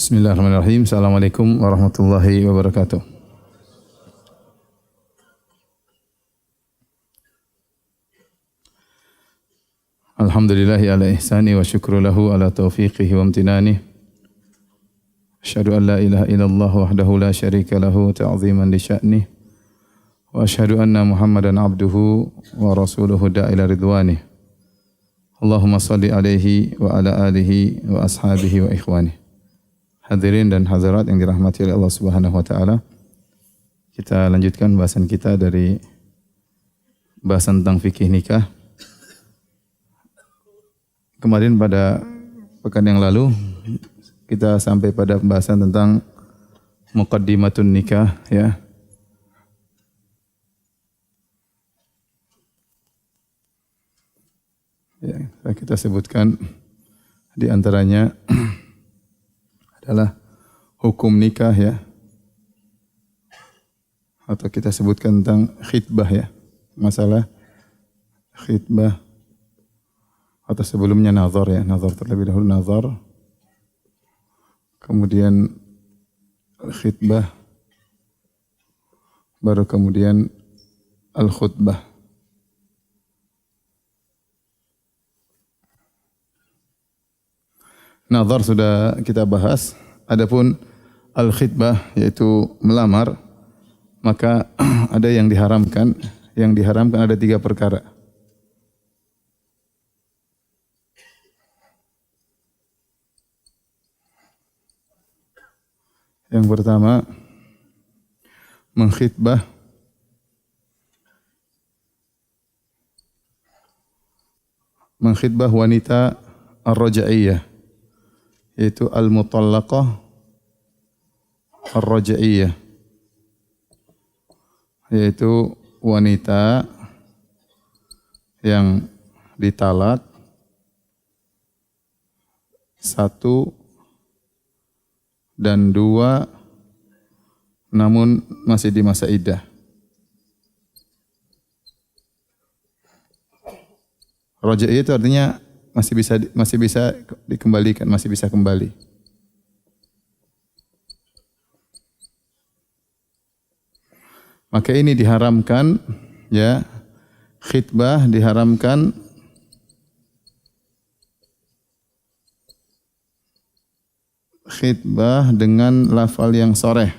Bismillahirrahmanirrahim. Assalamualaikum warahmatullahi wabarakatuh. Alhamdulillahi ala ihsani wa syukru lahu ala taufiqihi wa amtinani. Asyhadu an la ilaha illallah wahdahu la syarika lahu ta'ziman li sya'nih. Wa asyhadu anna Muhammadan abduhu wa rasuluhu da'ila ridwanih. Allahumma salli alaihi wa ala alihi wa ashabihi wa ikhwanih. Hadirin dan hadirat yang dirahmati oleh Allah Subhanahu wa taala. Kita lanjutkan bahasan kita dari bahasan tentang fikih nikah. Kemarin pada pekan yang lalu kita sampai pada pembahasan tentang muqaddimatun nikah, ya. Ya, kita sebutkan di antaranya adalah hukum nikah, ya. Atau kita sebutkan tentang khitbah, ya. Masalah khitbah atau sebelumnya nazar, ya. Nazar terlebih dahulu, nazar. Kemudian khitbah, baru kemudian al-khutbah. Nazar sudah kita bahas. Adapun al-khitbah yaitu melamar, maka ada yang diharamkan. Yang diharamkan ada 3 perkara. Yang pertama, mengkhitbah wanita ar-raja'iyah, yaitu al-mutallaqah ar-raja'iyah, yaitu wanita yang ditalak 1 dan 2 namun masih di masa iddah. Raja'iyah itu artinya masih bisa dikembalikan, masih bisa kembali. Maka ini diharamkan, ya. Khitbah diharamkan khitbah dengan lafal yang shareh.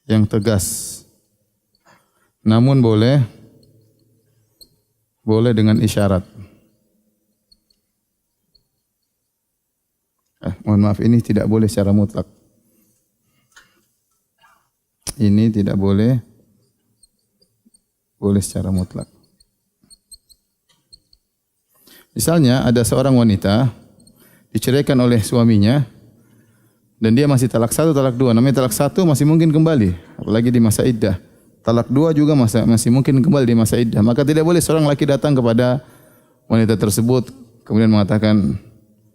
Yang tegas. Namun boleh dengan isyarat. Mohon maaf, ini tidak boleh secara mutlak. Ini tidak boleh secara mutlak. Misalnya ada seorang wanita diceraikan oleh suaminya dan dia masih talak 1, talak 2. Namanya talak 1 masih mungkin kembali, apalagi di masa iddah. Talak 2 juga masih mungkin kembali di masa iddah. Maka tidak boleh seorang laki datang kepada wanita tersebut kemudian mengatakan,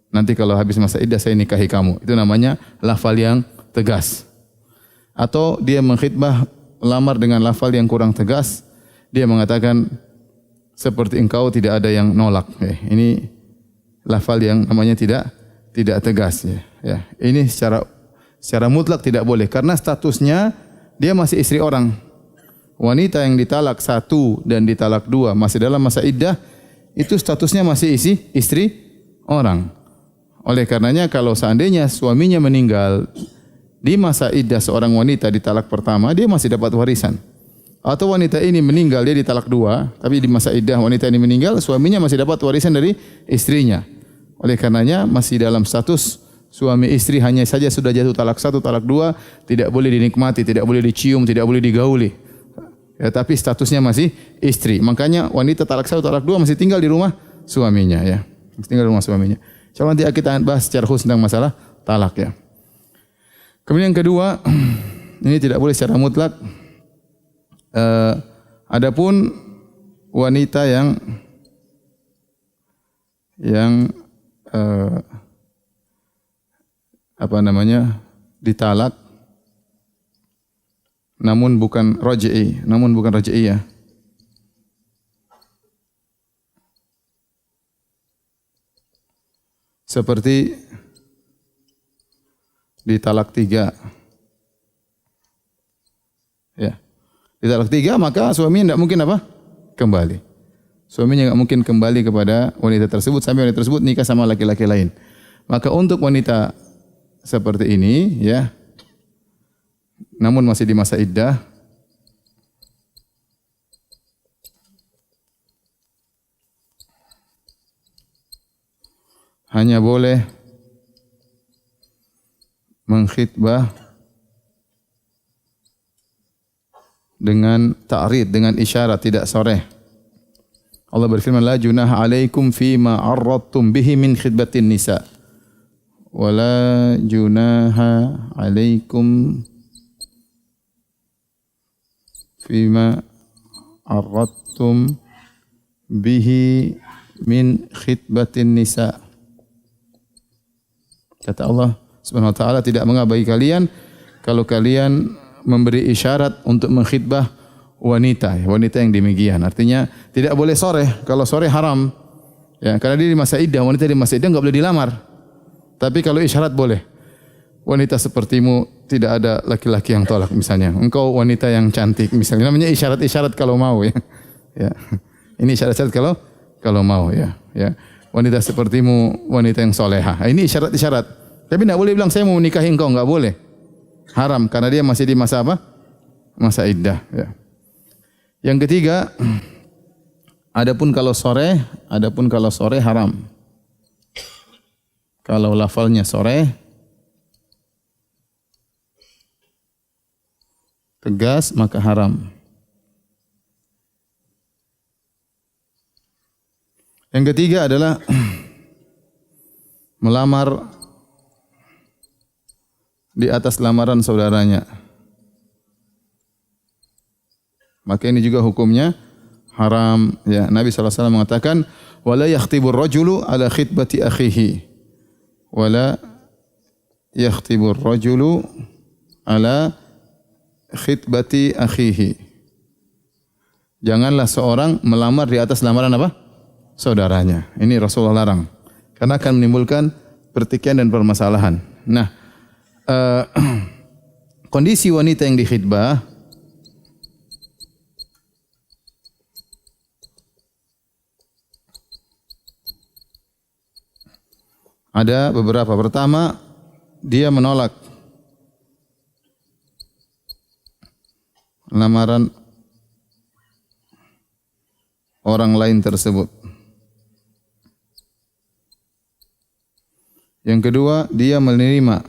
nanti kalau habis masa iddah saya nikahi kamu. Itu namanya lafal yang tegas. Atau dia mengkhitbah lamar dengan lafal yang kurang tegas. Dia mengatakan, seperti engkau tidak ada yang nolak. Ini lafal yang namanya tidak tegas. Ya. Ini secara mutlak tidak boleh. Karena statusnya dia masih istri orang. Wanita yang ditalak 1 dan ditalak 2 masih dalam masa iddah, itu statusnya masih istri orang. Oleh karenanya kalau seandainya suaminya meninggal di masa iddah seorang wanita di talak pertama, dia masih dapat warisan. Atau wanita ini meninggal, dia di talak 2, tapi di masa iddah wanita ini meninggal, suaminya masih dapat warisan dari istrinya. Oleh karenanya masih dalam status suami istri, hanya saja sudah jatuh talak 1, talak 2, tidak boleh dinikmati, tidak boleh dicium, tidak boleh digauli. Ya, tapi statusnya masih istri. Makanya wanita talak 1, talak 2 masih tinggal di rumah suaminya, ya. Masih tinggal di rumah suaminya. Coba nanti kita bahas secara khusus tentang masalah talak, ya. Kemudian yang kedua, ini tidak boleh secara mutlak. Adapun wanita yang ditalak namun bukan raj'iyah. seperti di talak 3. Ya. Di talak 3 maka suaminya tidak mungkin apa? Kembali. Suaminya tidak mungkin kembali kepada wanita tersebut sampai wanita tersebut nikah sama laki-laki lain. Maka untuk wanita seperti ini ya, namun masih di masa iddah, hanya boleh mengkhitbah dengan ta'rid, dengan isyarat, tidak soreh. Allah berfirman, la junaha alaikum fima arradtum bihi min khidbatin nisa. Wala junaha alaikum fima arradtum bihi min khidbatin nisa. Kata Allah Subhanahu wa taala, tidak mengapa bagi kalian kalau kalian memberi isyarat untuk mengkhitbah wanita yang demikian. Artinya tidak boleh sore. Kalau sore haram. Ya, karena dia di masa iddah, wanita di masa iddah enggak boleh dilamar. Tapi kalau isyarat boleh. Wanita sepertimu tidak ada laki-laki yang tolak misalnya. Engkau wanita yang cantik misalnya. Namanya isyarat-isyarat kalau mau ya. Ya. Ini isyarat-isyarat kalau mau ya. Ya. Wanita sepertimu wanita yang solehah. Ini isyarat-isyarat. Tapi enggak boleh bilang saya mau menikahi engkau, enggak boleh. Haram karena dia masih di masa apa? Masa iddah ya. Yang ketiga, adapun kalau sore haram. Kalau lafalnya sore tegas maka haram. Yang ketiga adalah melamar di atas lamaran saudaranya. Maka ini juga hukumnya haram. Ya, Nabi SAW mengatakan, wala yakhtibur rajulu ala khitbati akhihi. Wala yakhtibur rajulu ala khitbati akhihi. Janganlah seorang melamar di atas lamaran apa? Saudaranya. Ini Rasulullah larang. Karena akan menimbulkan pertikaian dan permasalahan. Nah, kondisi wanita yang dikhitbah ada beberapa. Pertama, dia menolak lamaran orang lain tersebut. Yang kedua, dia menerima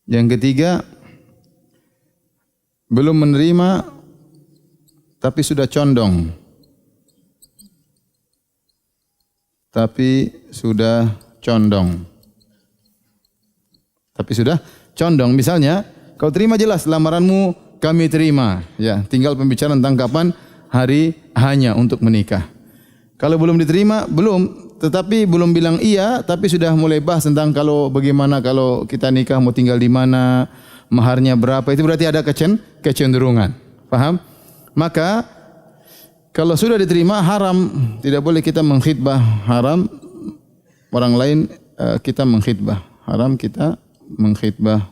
Yang ketiga, belum menerima tapi sudah condong. Tapi sudah condong. Misalnya, kau terima jelas lamaranmu, kami terima. Ya, tinggal pembicaraan tentang kapan hari hanya untuk menikah. Kalau belum diterima, tetapi belum bilang iya, tapi sudah mulai bahas tentang kalau bagaimana kalau kita nikah mau tinggal di mana, maharnya berapa, itu berarti ada kecenderungan. Paham? Maka kalau sudah diterima haram, tidak boleh kita mengkhitbah, haram orang lain kita mengkhitbah. Haram kita mengkhitbah.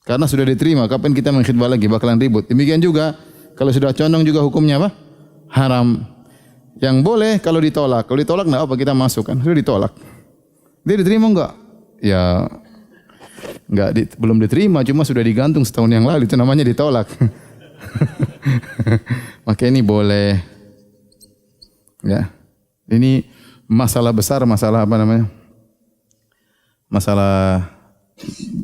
Karena sudah diterima, kapan kita mengkhitbah lagi? Bakalan ribut. Demikian juga kalau sudah condong juga hukumnya apa? Haram. Yang boleh kalau ditolak. Kalau ditolak enggak apa, kita masuk kan. Sudah ditolak. Dia diterima enggak? Ya enggak, belum diterima, cuma sudah digantung setahun yang lalu, itu namanya ditolak. Maka ini boleh. Ya. Ini masalah besar, masalah apa namanya? Masalah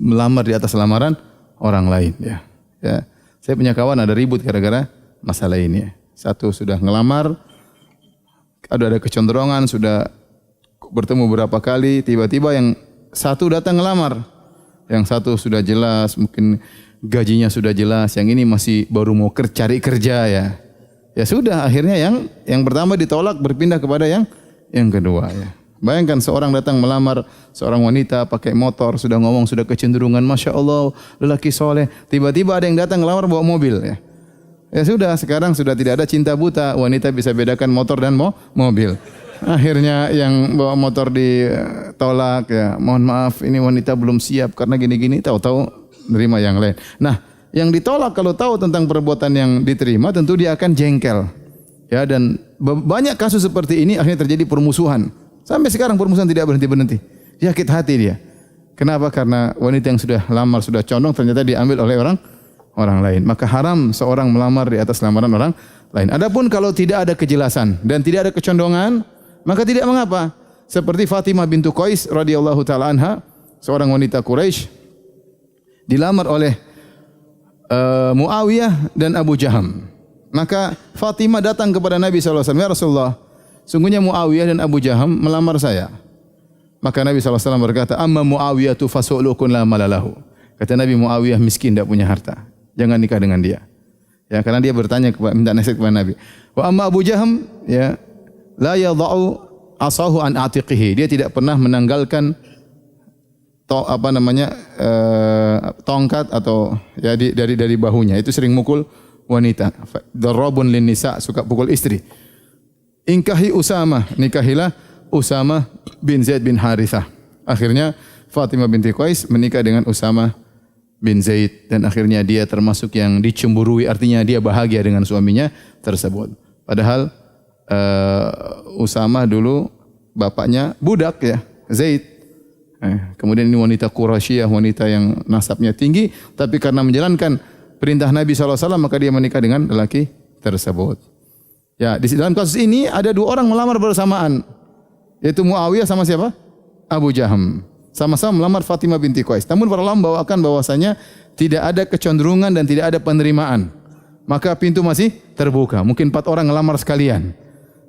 melamar di atas lamaran orang lain ya. Ya. Saya punya kawan ada ribut gara-gara masalah ini ya. Satu sudah ngelamar, ada kecenderungan, sudah bertemu berapa kali, tiba-tiba yang satu datang ngelamar. Yang satu sudah jelas, mungkin gajinya sudah jelas, yang ini masih baru mau cari kerja ya. Ya sudah, akhirnya yang pertama ditolak, berpindah kepada yang kedua ya. Bayangkan seorang datang melamar seorang wanita pakai motor, sudah ngomong, sudah kecenderungan, Masya Allah, lelaki soleh. Tiba-tiba ada yang datang melamar bawa mobil. Ya sudah, sekarang sudah tidak ada cinta buta. Wanita bisa bedakan motor dan mobil. Akhirnya yang bawa motor ditolak, ya mohon maaf ini wanita belum siap karena gini-gini, tahu-tahu nerima yang lain. Nah, yang ditolak kalau tahu tentang perbuatan yang diterima tentu dia akan jengkel. Ya, dan banyak kasus seperti ini akhirnya terjadi permusuhan. Sampai sekarang permusuhan tidak berhenti-berhenti. Sakit hati dia. Kenapa? Karena wanita yang sudah lamar, sudah condong ternyata diambil oleh orang lain. Maka haram seorang melamar di atas lamaran orang lain. Adapun kalau tidak ada kejelasan dan tidak ada kecondongan, maka tidak mengapa. Seperti Fatimah bintu Qais radhiyallahu taala anha, seorang wanita Quraisy dilamar oleh Muawiyah dan Abu Jaham. Maka Fatimah datang kepada Nabi sallallahu alaihi wasallam, "Ya Rasulullah, sungguhnya Muawiyah dan Abu Jaham melamar saya." Maka Nabi sallallahu alaihi wasallam berkata, "Amma Muawiyah tu fasulukun la malalahu." Kata Nabi, Muawiyah miskin, tidak punya harta. Jangan nikah dengan dia. Ya, karena dia bertanya minta nasihat kepada Nabi. Wa amma Abu Jaham, ya, la yadha'u asahu an atiqihi. Dia tidak pernah menanggalkan tongkat atau ya dari bahunya. Itu sering mukul wanita. Darabun lin nisa, suka pukul istri. Ingkahi Usamah, nikahilah Usamah bin Zaid bin Harithah. Akhirnya Fatimah binti Qais menikah dengan Usamah bin Zaid dan akhirnya dia termasuk yang dicemburui, artinya dia bahagia dengan suaminya tersebut. Padahal Usamah dulu bapaknya budak, ya, Zaid. Kemudian ini wanita Quraisyah, wanita yang nasabnya tinggi, tapi karena menjalankan perintah Nabi SAW maka dia menikah dengan lelaki tersebut. Ya, di dalam kasus ini ada dua orang melamar bersamaan, yaitu Muawiyah sama siapa? Abu Jaham. Sama-sama melamar Fatimah binti Qais. Namun para ulama bawakan bahwasanya tidak ada kecenderungan dan tidak ada penerimaan. Maka pintu masih terbuka. Mungkin 4 orang melamar sekalian.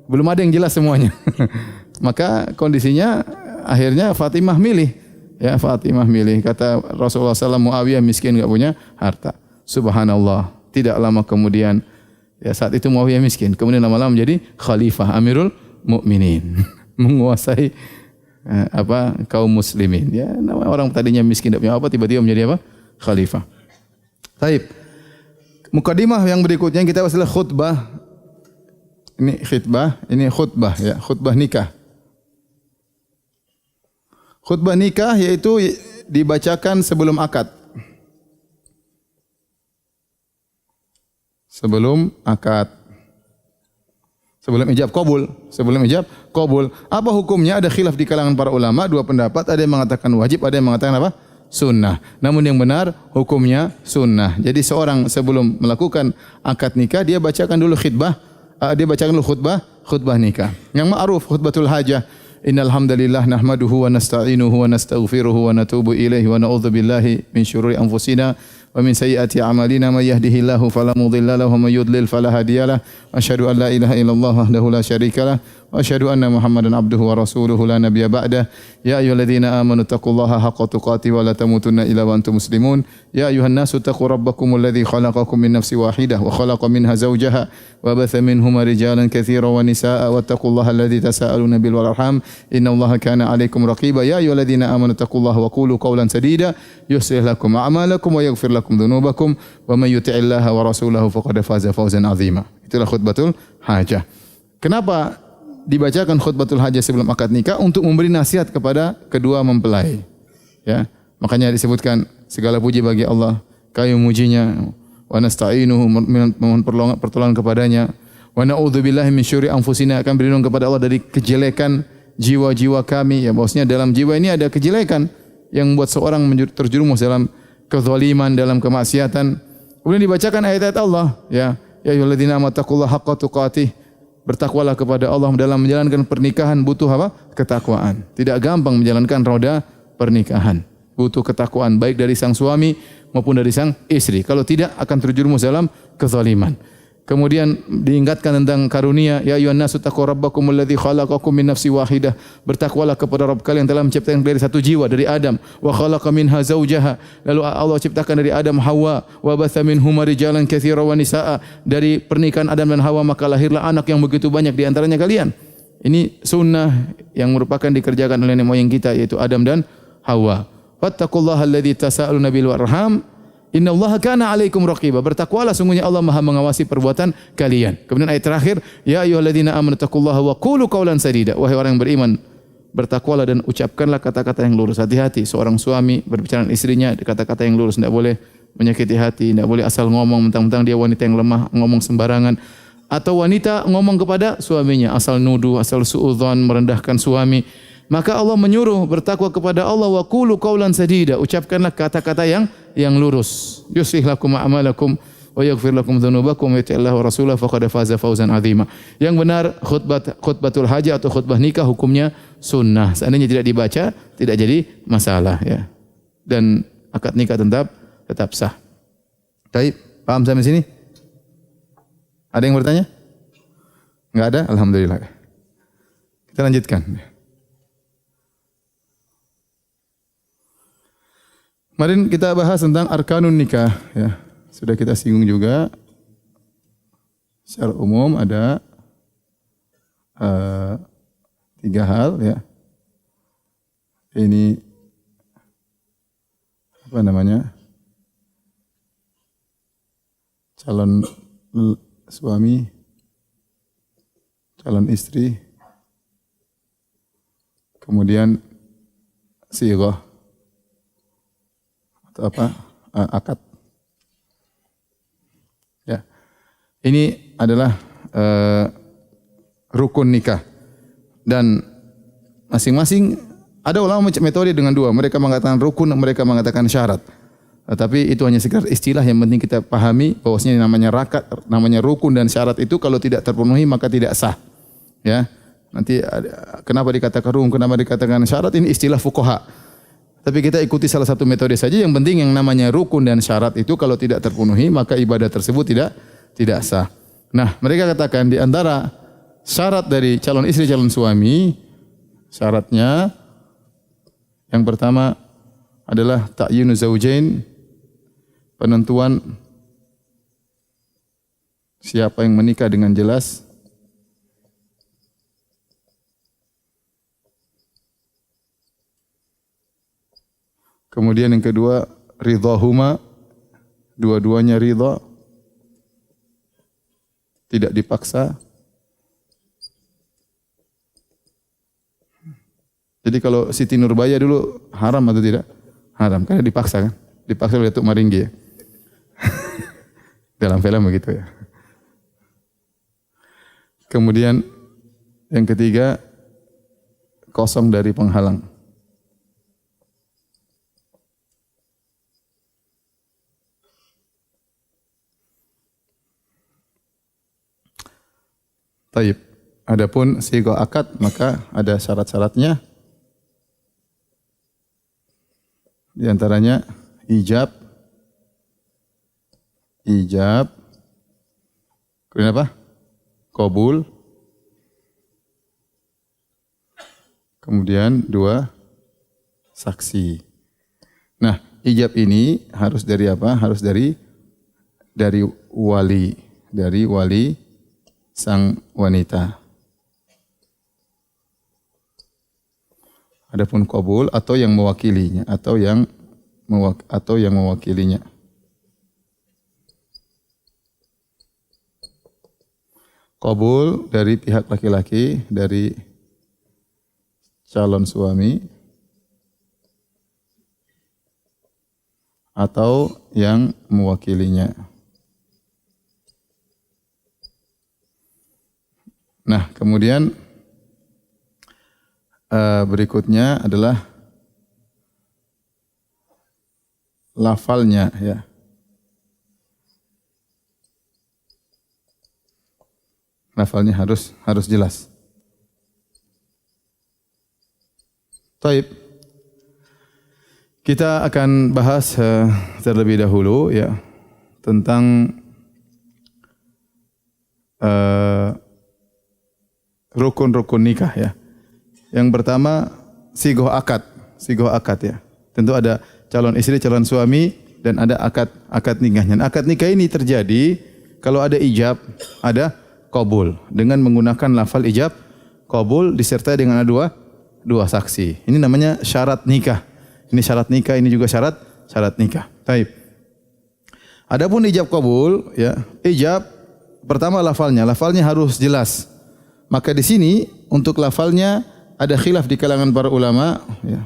Belum ada yang jelas semuanya. Maka kondisinya akhirnya Fatimah milih. Ya, Fatimah milih. Kata Rasulullah SAW, Muawiyah miskin, enggak punya harta. Subhanallah. Tidak lama kemudian, ya, saat itu Muawiyah miskin. Kemudian lama-lama menjadi khalifah, Amirul Mukminin. Menguasai kaum muslimin. Ya, nama orang tadinya miskin tidak punya apa, tiba-tiba menjadi apa? Khalifah. Baik. Mukadimah yang berikutnya kita bahas adalah khutbah. Ini khutbah, ya, khutbah nikah. Khutbah nikah yaitu dibacakan sebelum akad. Sebelum akad. Sebelum ijab qabul. Apa hukumnya? Ada khilaf di kalangan para ulama, 2 pendapat. Ada yang mengatakan wajib, ada yang mengatakan apa? Sunnah. Namun yang benar hukumnya sunnah. Jadi seorang sebelum melakukan akad nikah dia bacakan dulu khutbah nikah. Yang ma'ruf khutbatul hajah. Innal hamdalillah nahmaduhu wa nasta'inuhu wa nastaghfiruhu wa natubu ilaihi wa na'udzu billahi min syururi anfusina wa min sayyiati a'malina may yahdihillahu fala mudilla lahu wa may yudlil fala hadiyalah. Asyhadu an la ilaha illallah wahdahu la syarikalah wa asyhadu anna Muhammadan abduhu wa rasuluhu la nabiyya ba'dah. Ya ayyuhalladzina amanu taqullaha haqqa tuqatih wa la tamutunna illa wa antum muslimun. Ya ayyuhan nasu taqu rabbakumul ladzi khalaqakum min nafsin wahidah wa khalaqa minha zawjaha wa batha minhuma rijalan katsiran wa nisaa'a wattaqullaha alladzi tasaaluna bil arham innallaha kana 'alaikum raqiba. Ya ayyuhalladzina amanu taqullaha wa qulu qawlan sadida yuslih lakum a'malakum wa yaghfir lakum dhunubakum wa may yuti'illaha wa rasulahu faqad faza fawzan 'azima. Itulah khutbatul hajah. Kenapa dibacakan khutbatul hajah sebelum akad nikah? Untuk memberi nasihat kepada kedua mempelai. Ya, makanya disebutkan segala puji bagi Allah, kami memujinya, wa nasta'inuhu, memohon pertolongan kepadanya, wa na'udzubillahi min syururi anfusina, akan berlindung kepada Allah dari kejelekan jiwa-jiwa kami. Ya, bahwasanya dalam jiwa ini ada kejelekan yang membuat seorang terjerumus dalam kezaliman, dalam kemaksiatan. Kemudian dibacakan ayat-ayat Allah, ya ayyuhalladzina amanu taqullaha haqqa tuqatih. Bertakwalah kepada Allah. Dalam menjalankan pernikahan butuh apa? Ketakwaan. Tidak gampang menjalankan roda pernikahan. Butuh ketakwaan baik dari sang suami maupun dari sang istri. Kalau tidak akan terjerumus dalam kezaliman. Kemudian diingatkan tentang karunia, ya ayyuhan nasu taqu rabbakumul ladzi khalaqakum min nafsin wahidah. Bertakwalah kepada Rabb kalian yang telah menciptakan dari satu jiwa, dari Adam, wa khalaqa minha zawjaha. Lalu Allah ciptakan dari Adam Hawa, wa batha minhuma rijalan katsiran wa nisaa'a. Dari pernikahan Adam dan Hawa maka lahirlah anak yang begitu banyak di antaranya kalian. Ini sunnah yang merupakan dikerjakan oleh nenek moyang kita yaitu Adam dan Hawa. Wattaqullaha alladzi tasaaluna bil arham innallaha kana 'alaikum raqiba. Bertakwalah sungguhnya Allah Maha mengawasi perbuatan kalian. Kemudian ayat terakhir, ya ayyuhalladzina amanu taqullaha wa qulu qawlan sadida. Wahai orang yang beriman, bertakwalah dan ucapkanlah kata-kata yang lurus. Hati-hati seorang suami berbicara dengan istrinya kata-kata yang lurus, tidak boleh menyakiti hati, tidak boleh asal ngomong mentang-mentang dia wanita yang lemah, ngomong sembarangan. Atau wanita ngomong kepada suaminya asal nuduh, asal suudzon, merendahkan suami. Maka Allah menyuruh bertakwa kepada Allah, wa qulu qawlan sadida, ucapkanlah kata-kata yang lurus. Yuslih lakum a'malakum wa yaghfir lakum dzunubakum wa yuti'illahu wa rasulahu faqad faza fawzan 'azima. Yang benar khutbatul hajah atau khutbah nikah hukumnya sunnah. Seandainya tidak dibaca tidak jadi masalah ya. Dan akad nikah tetap sah. Baik, paham sampai sini? Ada yang bertanya? Enggak ada? Alhamdulillah. Kita lanjutkan. Kemarin kita bahas tentang arkanun nikah ya. Sudah kita singgung juga. Secara umum ada 3 hal ya. Ini apa namanya? Calon suami, calon istri, kemudian sighah atau apa? Akad. Ya. Ini adalah rukun nikah. Dan masing-masing ada ulama metode dengan 2. Mereka mengatakan rukun, mereka mengatakan syarat. Tapi itu hanya sekedar istilah, yang penting kita pahami bahwasanya namanya rukun dan syarat itu kalau tidak terpenuhi maka tidak sah. Ya. Nanti kenapa dikatakan rukun, kenapa dikatakan syarat, ini istilah fuqaha. Tapi kita ikuti salah satu metode saja, yang penting yang namanya rukun dan syarat itu kalau tidak terpenuhi maka ibadah tersebut tidak sah. Nah, mereka katakan di antara syarat dari calon istri calon suami, syaratnya yang pertama adalah ta'yinu zaujain, penentuan siapa yang menikah dengan jelas. Kemudian yang kedua, ridhahuma, dua-duanya ridha, tidak dipaksa. Jadi kalau Siti Nurbaya dulu haram atau tidak? Haram, karena dipaksa kan? Dipaksa oleh Datuk Maringgi ya. Dalam film begitu ya. Kemudian yang ketiga, kosong dari penghalang. Taib. Adapun sighah akad maka ada syarat-syaratnya. Di antaranya ijab. Kemudian apa? Qabul. Kemudian 2 saksi. Nah, ijab ini harus dari apa? Harus dari wali sang wanita. Adapun qabul atau yang mewakilinya atau yang mewakilinya. Qabul dari pihak laki-laki, dari calon suami atau yang mewakilinya. Nah, kemudian berikutnya adalah lafalnya ya. Lafalnya harus jelas. Taib. Kita akan bahas terlebih dahulu ya tentang rukun-rukun nikah ya. Yang pertama sighah akad ya. Tentu ada calon istri, calon suami dan ada akad nikahnya. Akad nikah ini terjadi kalau ada ijab, ada qabul dengan menggunakan lafal ijab qabul disertai dengan dua saksi. Ini namanya syarat nikah. Ini syarat nikah, ini juga syarat nikah. Baik. Adapun ijab qabul, ya, ijab pertama lafalnya harus jelas. Maka di sini untuk lafalnya ada khilaf di kalangan para ulama, ya.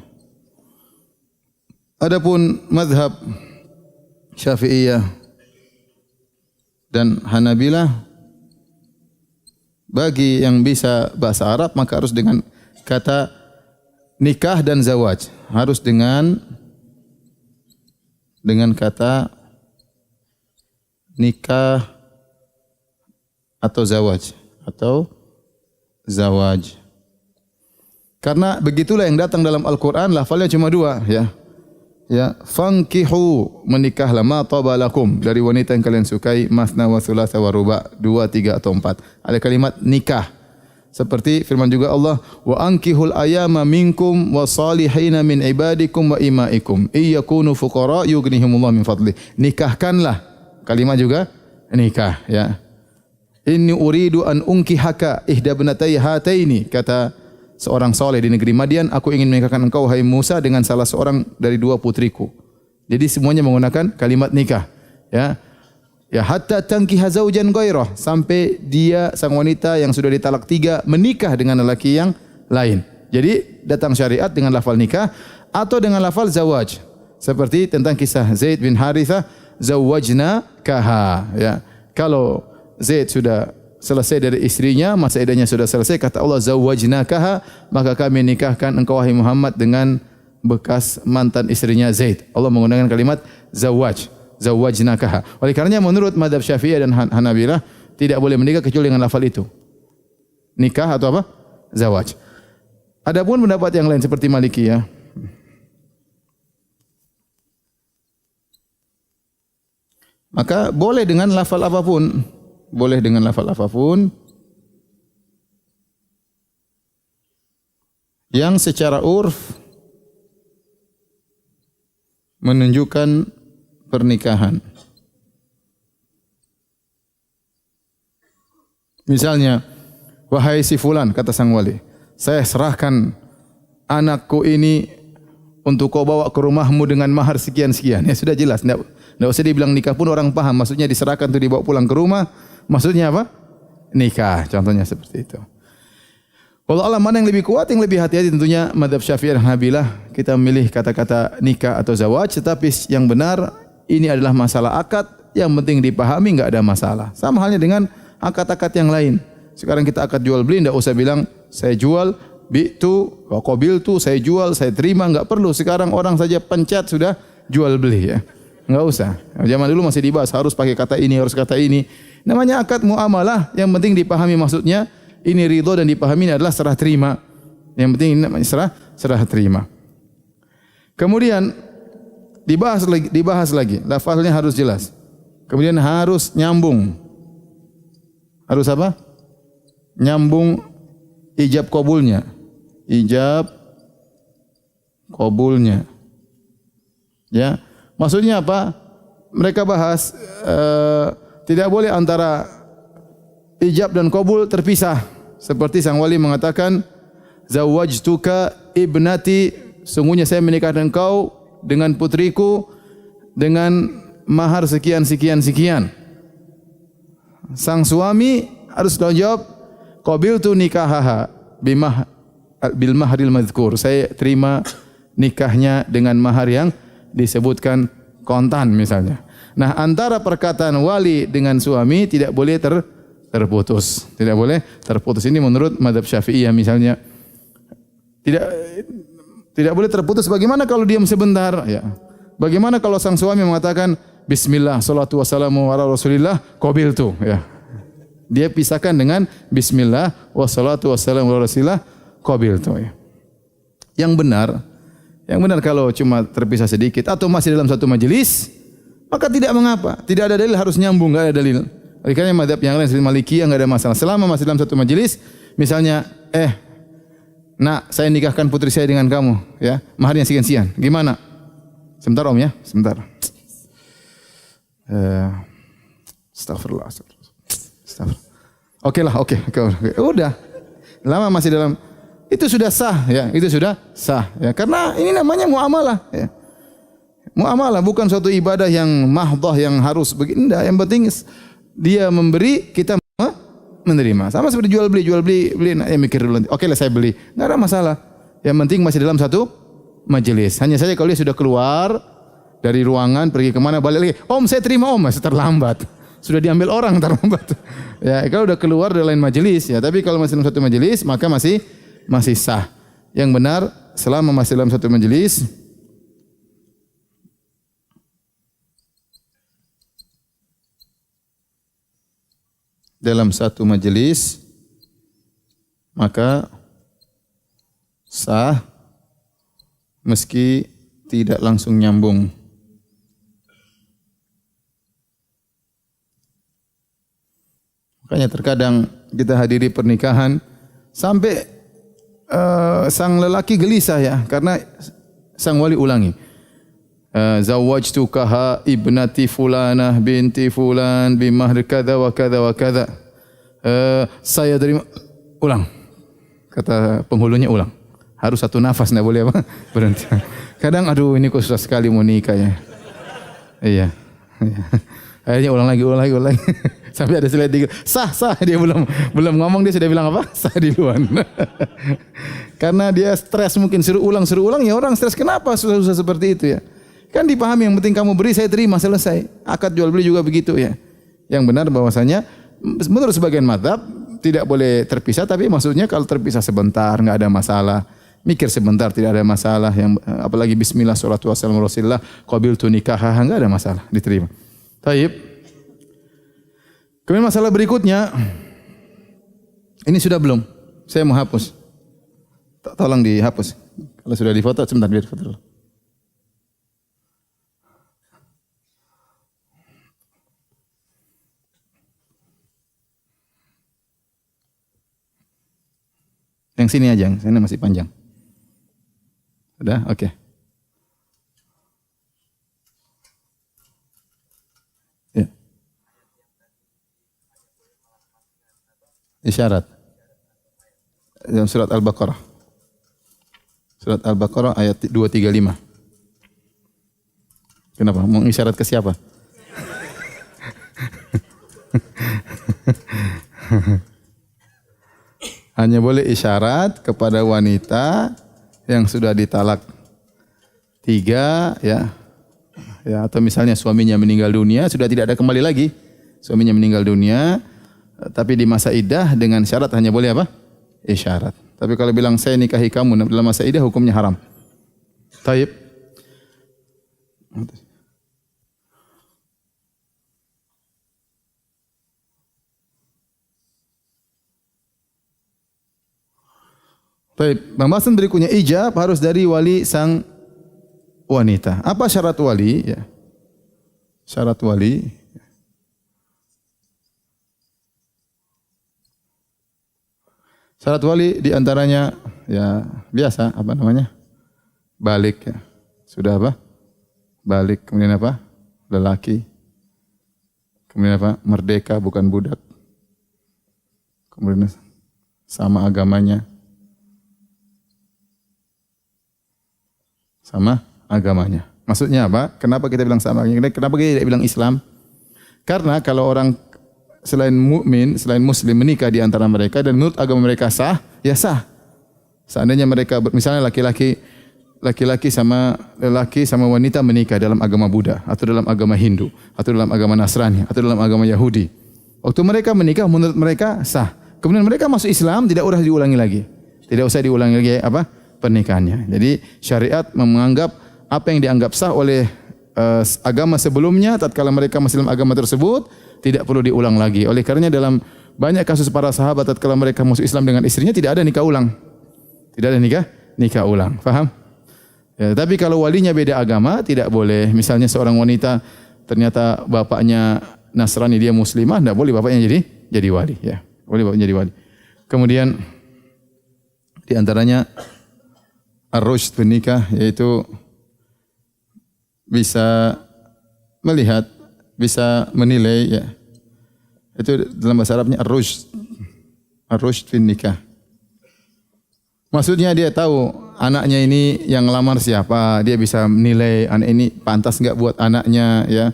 Adapun mazhab Syafi'iyah dan Hanabilah, bagi yang bisa bahasa Arab maka harus dengan kata nikah dan zawaj, harus dengan kata nikah atau zawaj. Karena begitulah yang datang dalam Al-Qur'an, lafalnya cuma dua, ya. Ya, fankihu, menikahlah, ma tabalakum, dari wanita yang kalian sukai, masna wa thulatha wa ruba, 2, 3 atau 4. Ada kalimat nikah. Seperti firman juga Allah, wa ankihul ayama minkum wa salihina min ibadikum wa imaikum iyakunu fuqara yughnihimullah min fadli. Nikahkanlah. Kalimat juga nikah, ya. Inni uridu an unkihaka ihda ibnatayya hataini, kata seorang soleh di negeri Madian, aku ingin menikahkan engkau hai Musa dengan salah seorang dari 2 putriku. Jadi semuanya menggunakan kalimat nikah, ya. Ya, hatta tankiha zaujan ghairah, sampai dia sang wanita yang sudah ditalak 3 menikah dengan lelaki yang lain. Jadi datang syariat dengan lafal nikah atau dengan lafal zawaj. Seperti tentang kisah Zaid bin Harithah, zawajna kaha, ya. Kalau Zaid sudah selesai dari istrinya, masa iddahnya sudah selesai, kata Allah zawajnakaha, maka kami nikahkan engkau wahai Muhammad dengan bekas mantan istrinya Zaid. Allah menggunakan kalimat zawajnakaha. Oleh karenanya menurut mazhab Syafi'iyah dan Hanabilah tidak boleh menikah kecuali dengan lafal itu. Nikah atau apa? Zawaj. Adapun pendapat yang lain seperti Malikiyah, maka boleh dengan lafal apapun. Boleh dengan lafal apapun yang secara urf menunjukkan pernikahan. Misalnya, wahai si fulan, kata sang wali, saya serahkan anakku ini untuk kau bawa ke rumahmu dengan mahar sekian-sekian. Ya sudah jelas, tidak usah dibilang nikah pun orang paham. Maksudnya diserahkan untuk dibawa pulang ke rumah. Maksudnya apa? Nikah. Contohnya seperti itu. Kalau Allah mana yang lebih kuat, yang lebih hati-hati, tentunya mazhab Syafi'iyah dan Hanabilah. Kita memilih kata-kata nikah atau zawaj, tetapi yang benar ini adalah masalah akad, yang penting dipahami, enggak ada masalah. Sama halnya dengan akad-akad yang lain. Sekarang kita akad jual beli, enggak usah bilang saya jual, bi'tu, wa qabiltu, saya jual, saya terima, enggak perlu. Sekarang orang saja pencet sudah jual beli, ya. Enggak usah. Zaman dulu masih dibahas harus pakai kata ini, harus kata ini. Namanya akad muamalah, yang penting dipahami maksudnya. Ini ridho dan dipahami ini adalah serah terima. Yang penting ini namanya serah terima. Kemudian dibahas lagi. Lafaznya harus jelas. Kemudian harus nyambung. Harus apa? Nyambung ijab qabulnya. Ijab qabulnya. Ya. Maksudnya apa? Mereka bahas tidak boleh antara ijab dan qabul terpisah. Seperti sang wali mengatakan, zawajtuka ibnati, sungguhnya saya menikahkan engkau dengan putriku dengan mahar sekian. Sang suami harus jawab, qabiltu nikahaha bil mahril madhkur. Saya terima nikahnya dengan mahar yang disebutkan kontan misalnya. Nah, antara perkataan wali dengan suami tidak boleh terputus. Tidak boleh terputus. Ini menurut mazhab Syafi'iyah misalnya. Tidak boleh terputus. Bagaimana kalau diam sebentar? Ya. Bagaimana kalau sang suami mengatakan bismillah, salatu wassalamu ala rasulillah, qabiltu, ya. Dia pisahkan dengan bismillah wassalatu wassalamu ala rasulillah, qabiltu, ya. Yang benar kalau cuma terpisah sedikit atau masih dalam satu majelis, maka tidak mengapa. Tidak ada dalil harus nyambung, enggak ada dalil. Karena mazhab yang lain seperti Malikiyah enggak ada masalah. Selama masih dalam satu majelis, misalnya, nak, saya nikahkan putri saya dengan kamu, ya. Maharnya sekian-sekian. Gimana? Sebentar Om ya, sebentar. Astagfirullah. Oke. Udah. lama masih dalam itu sudah sah ya, itu sudah sah ya. Karena ini namanya muamalah ya. Muamalah bukan suatu ibadah yang mahdhah yang harus begini, enggak. Yang penting dia memberi, kita menerima. Sama seperti jual beli ya mikir dulu. Oke lah saya beli. Enggak ada masalah. Yang penting masih dalam satu majelis. Hanya saja kalau dia sudah keluar dari ruangan pergi kemana balik lagi. Om saya terima om, masih terlambat. Sudah diambil orang terlambat. Ya, kalau udah keluar dari lain majelis ya, tapi kalau masih dalam satu majelis maka masih sah. Yang benar selama masih dalam satu majelis maka sah meski tidak langsung nyambung. Makanya terkadang kita hadiri pernikahan sampai sang lelaki gelisah ya, karena sang wali ulangi. Zawwajtukaha ibnati fulanah binti fulan bimahri kadza wa kadza wa kadza. Saya terima. Ulang. Kata penghulunya ulang. Harus satu nafas, enggak boleh apa? Berhenti. Kadang aduh ini kok susah sekali mau nikah ya. Iya. Akhirnya ulang lagi. Sampai ada slide dikit. Sah. Dia belum ngomong dia sudah bilang apa? Sah duluan. Karena dia stres mungkin suruh ulang ya orang stres. Kenapa susah seperti itu ya? Kan dipahami yang penting kamu beri saya terima selesai. Akad jual beli juga begitu ya. Yang benar bahwasanya menurut sebagian mazhab tidak boleh terpisah, tapi maksudnya kalau terpisah sebentar enggak ada masalah. Mikir sebentar tidak ada masalah, yang apalagi bismillah sholatu wassalamu rasulillah qabiltu nikahah enggak ada masalah, diterima. Baik. Kemudian masalah berikutnya ini sudah belum? Saya mau hapus. Tolong dihapus. Kalau sudah difoto sebentar biar foto dulu. Yang sini aja, yang sini masih panjang. Sudah? Oke. Ya. Isyarat. Dalam surat Al-Baqarah. Surat Al-Baqarah ayat 235. Kenapa? Mau isyarat ke siapa? Hanya boleh isyarat kepada wanita yang sudah ditalak 3 ya. Ya, atau misalnya suaminya meninggal dunia, sudah tidak ada kembali lagi. Suaminya meninggal dunia, tapi di masa iddah dengan syarat hanya boleh apa? Isyarat. Tapi kalau bilang saya nikahi kamu dalam masa iddah hukumnya haram. Taib. Baik, pembahasan berikutnya ijab harus dari wali sang wanita. Apa syarat wali? Ya. Syarat wali. Syarat wali diantaranya ya biasa apa namanya? Balik ya. Sudah apa? Balik. Kemudian apa? Lelaki. Kemudian apa? Merdeka bukan budak. Kemudian sama agamanya. Sama agamanya. Maksudnya apa? Kenapa kita bilang sama agamanya? Kenapa kita tidak bilang Islam? Karena kalau orang selain mukmin, selain muslim menikah di antara mereka dan menurut agama mereka sah, ya sah. Seandainya mereka misalnya laki-laki sama wanita menikah dalam agama Buddha atau dalam agama Hindu atau dalam agama Nasrani atau dalam agama Yahudi. Waktu mereka menikah menurut mereka sah. Kemudian mereka masuk Islam tidak usah diulangi lagi. Tidak usah diulangi lagi apa? Pernikahannya. Jadi syariat menganggap apa yang dianggap sah oleh agama sebelumnya tatkala mereka masih dalam agama tersebut tidak perlu diulang lagi. Oleh karenanya dalam banyak kasus para sahabat tatkala mereka masuk Islam dengan istrinya tidak ada nikah ulang. Tidak ada nikah ulang. Paham? Ya, tapi kalau walinya beda agama tidak boleh. Misalnya seorang wanita ternyata bapaknya Nasrani dia muslimah, tidak boleh bapaknya jadi wali ya. Boleh bapaknya jadi wali. Kemudian di antaranya ar-rushd menikah yaitu bisa melihat, bisa menilai ya. Itu dalam bahasa Arabnya ar-rushd. Ar-rushd fin nikah. Maksudnya dia tahu anaknya ini yang ngelamar siapa, dia bisa menilai anak ini pantas enggak buat anaknya ya.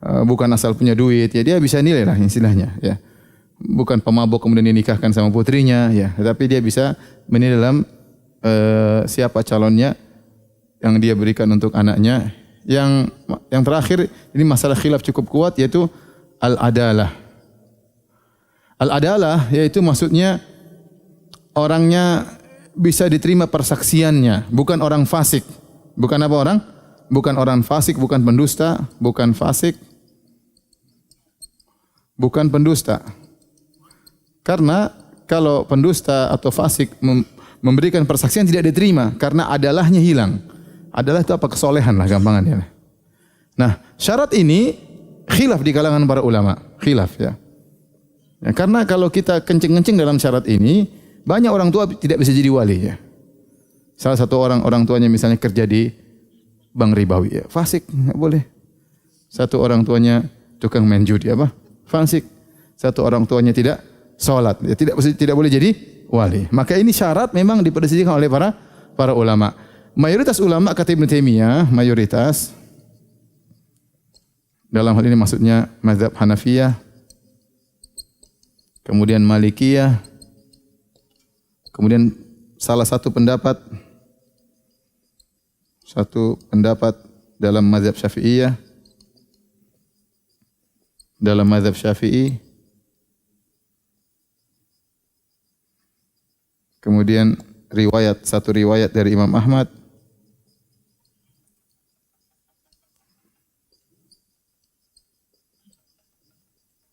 Bukan asal punya duit ya, dia bisa nilai lah istilahnya ya. Bukan pemabuk kemudian dinikahkan sama putrinya ya, tetapi dia bisa menilai dalam siapa calonnya yang dia berikan untuk anaknya. Yang terakhir ini masalah khilaf cukup kuat yaitu al-adalah. Al-adalah yaitu maksudnya orangnya bisa diterima persaksiannya, bukan orang fasik. Bukan apa orang? Bukan orang fasik, bukan pendusta, bukan fasik, bukan pendusta. Karena kalau pendusta atau fasik memberikan persaksian tidak diterima karena adalahnya hilang. Adalah itu apa? Kesolehan lah gampangannya. Nah, syarat ini khilaf di kalangan para ulama. Khilaf ya. Ya, karena kalau kita kencing-kencing dalam syarat ini, banyak orang tua tidak bisa jadi wali ya. Salah satu orang tuanya misalnya kerja di bank ribawi ya, fasik, enggak boleh. Satu orang tuanya tukang main judi apa? Fasik. Satu orang tuanya tidak salat, ya tidak boleh jadi wali. Maka ini syarat memang diperselisihkan oleh para ulama. Mayoritas ulama kata Ibnu Taimiyah, mayoritas dalam hal ini maksudnya mazhab Hanafiyah, kemudian Malikiyah, kemudian salah satu pendapat dalam mazhab Syafi'iyah, dalam mazhab Syafi'i, kemudian satu riwayat dari Imam Ahmad,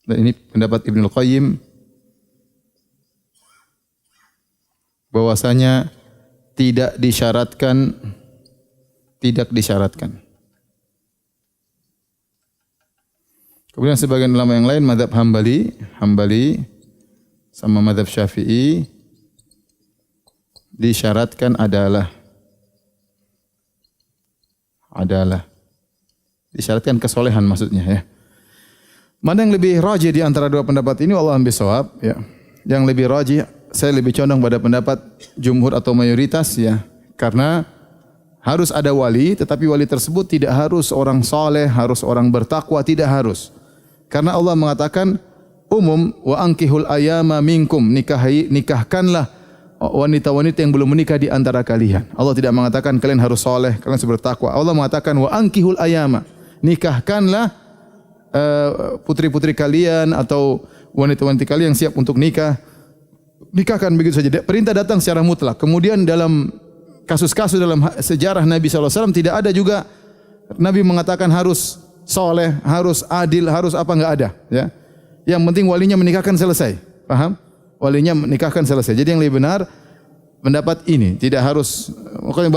dan ini pendapat Ibnul Qayyim bahwasanya tidak disyaratkan. Kemudian sebagian ulama yang lain mazhab Hambali sama mazhab Syafi'i disyaratkan adalah disyaratkan kesolehan maksudnya ya. Mana yang lebih rajih di antara dua pendapat ini? Wallahu bisawab ya. Yang lebih rajih saya lebih condong pada pendapat jumhur atau mayoritas ya. Karena harus ada wali, tetapi wali tersebut tidak harus orang saleh, harus orang bertakwa, tidak harus. Karena Allah mengatakan umum wa ankihul ayama minkum, nikahkanlah wanita-wanita yang belum menikah di antara kalian. Allah tidak mengatakan kalian harus saleh, kalian harus bertakwa. Allah mengatakan wa ankihul ayama, nikahkanlah putri-putri kalian atau wanita-wanita kalian yang siap untuk nikah. Nikahkan begitu saja. Perintah datang secara mutlak. Kemudian dalam kasus-kasus dalam sejarah Nabi SAW tidak ada juga Nabi mengatakan harus soleh, harus adil, harus apa, enggak ada. Ya. Yang penting walinya menikahkan selesai. Paham? Walinya menikahkan selesai. Jadi yang lebih benar pendapat ini. Tidak harus, makanya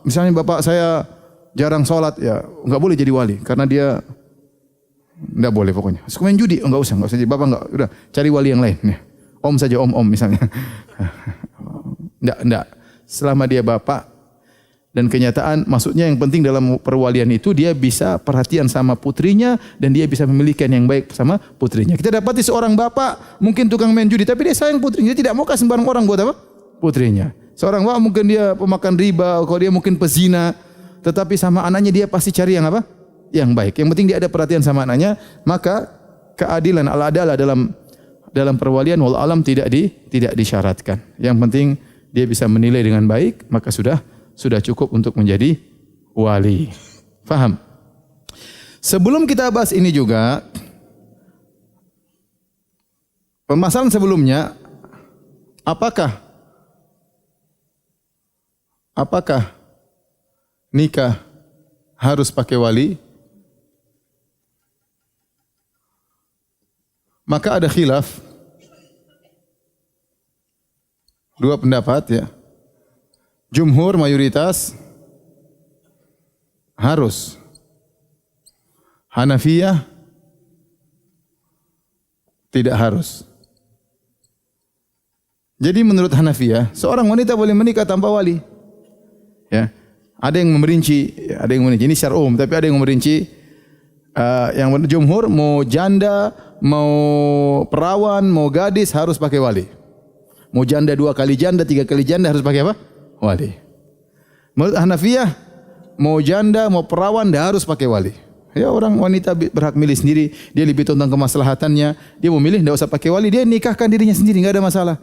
misalnya bapak saya jarang sholat, ya enggak boleh jadi wali. Karena dia enggak boleh pokoknya. Suka main judi, enggak usah jadi bapak, enggak, udah cari wali yang lain. Nih. Om saja, om misalnya. Enggak. Selama dia bapak dan kenyataan, maksudnya yang penting dalam perwalian itu dia bisa perhatian sama putrinya dan dia bisa memiliki yang baik sama putrinya. Kita dapati seorang bapak mungkin tukang main judi tapi dia sayang putrinya, dia tidak mau kasih sembarang orang buat apa? Putrinya. Seorang bapak mungkin dia pemakan riba, kalau dia mungkin pezina, tetapi sama anaknya dia pasti cari yang apa? Yang baik. Yang penting dia ada perhatian sama anaknya, maka keadilan al-adalah dalam perwalian wal alam tidak disyaratkan. Yang penting dia bisa menilai dengan baik, maka sudah cukup untuk menjadi wali. Faham? Sebelum kita bahas ini juga, permasalahan sebelumnya, apakah nikah harus pakai wali? Maka ada khilaf. Dua pendapat ya. Jumhur mayoritas harus. Hanafiyah tidak harus. Jadi menurut Hanafiyah, seorang wanita boleh menikah tanpa wali. Ya. Ada yang merinci, ini secara umum, tapi ada yang merinci. Yang jumhur mau janda, mau perawan, mau gadis harus pakai wali. Mau janda 2 kali janda, 3 kali janda harus pakai apa? Wali. Menurut Hanafiyah, mau janda, mau perawan, dah harus pakai wali. Ya, orang wanita berhak milih sendiri, dia lebih tentang kemaslahatannya, dia mau milih tidak usah pakai wali, dia nikahkan dirinya sendiri, enggak ada masalah.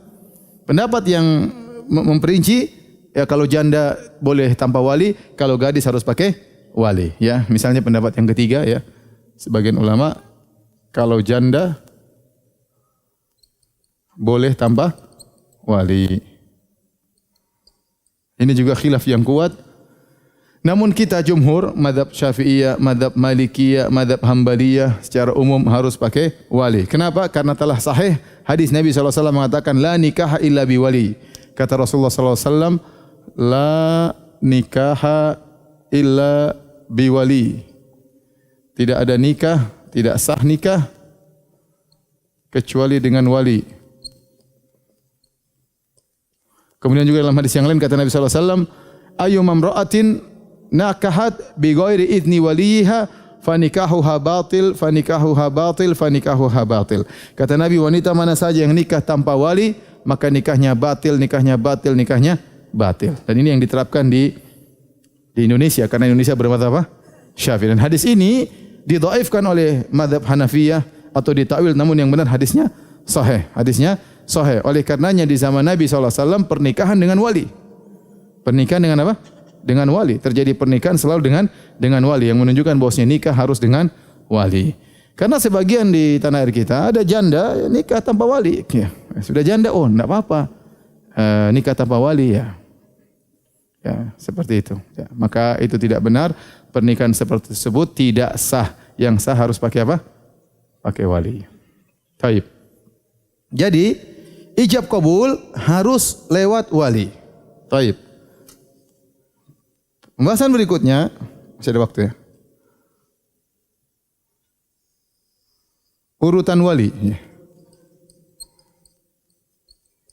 Pendapat yang memperinci, ya kalau janda boleh tanpa wali, kalau gadis harus pakai wali. Ya, misalnya pendapat yang ketiga, ya, sebagian ulama kalau janda boleh tanpa wali. Ini juga khilaf yang kuat. Namun kita jumhur, madhab Syafi'iyah, madhab Malikiyah, madhab Hambaliyah secara umum harus pakai wali. Kenapa? Karena telah sahih hadis Nabi SAW mengatakan, la nikaha illa biwali. Kata Rasulullah SAW, la nikaha illa biwali. Tidak ada nikah, tidak sah nikah kecuali dengan wali. Kemudian juga dalam hadis yang lain kata Nabi SAW, ayyumam ra'atin nakahat bi ghairi idzni waliha fanikahuha batil fanikahuha batil fanikahuha batil. Kata Nabi, wanita mana saja yang nikah tanpa wali, maka nikahnya batil, nikahnya batil, nikahnya batil. Dan ini yang diterapkan di Indonesia karena Indonesia bermadzhab apa? Syafi'i. Dan hadis ini didhaifkan oleh mazhab Hanafiyah atau ditakwil, namun yang benar hadisnya sahih. Hadisnya sahih. Oleh karenanya di zaman Nabi SAW pernikahan dengan wali. Pernikahan dengan apa? Dengan wali. Terjadi pernikahan selalu dengan wali, yang menunjukkan bahwasanya nikah harus dengan wali. Karena sebagian di tanah air kita ada janda nikah tanpa wali. Ya, sudah janda, oh enggak apa-apa. Nikah tanpa wali ya. Ya, seperti itu. Ya, maka itu tidak benar. Pernikahan seperti tersebut tidak sah. Yang sah harus pakai apa? Pakai wali. Baik. Jadi ijab kabul harus lewat wali. Baik. Pembahasan berikutnya, masih ada waktu ya. Urutan wali.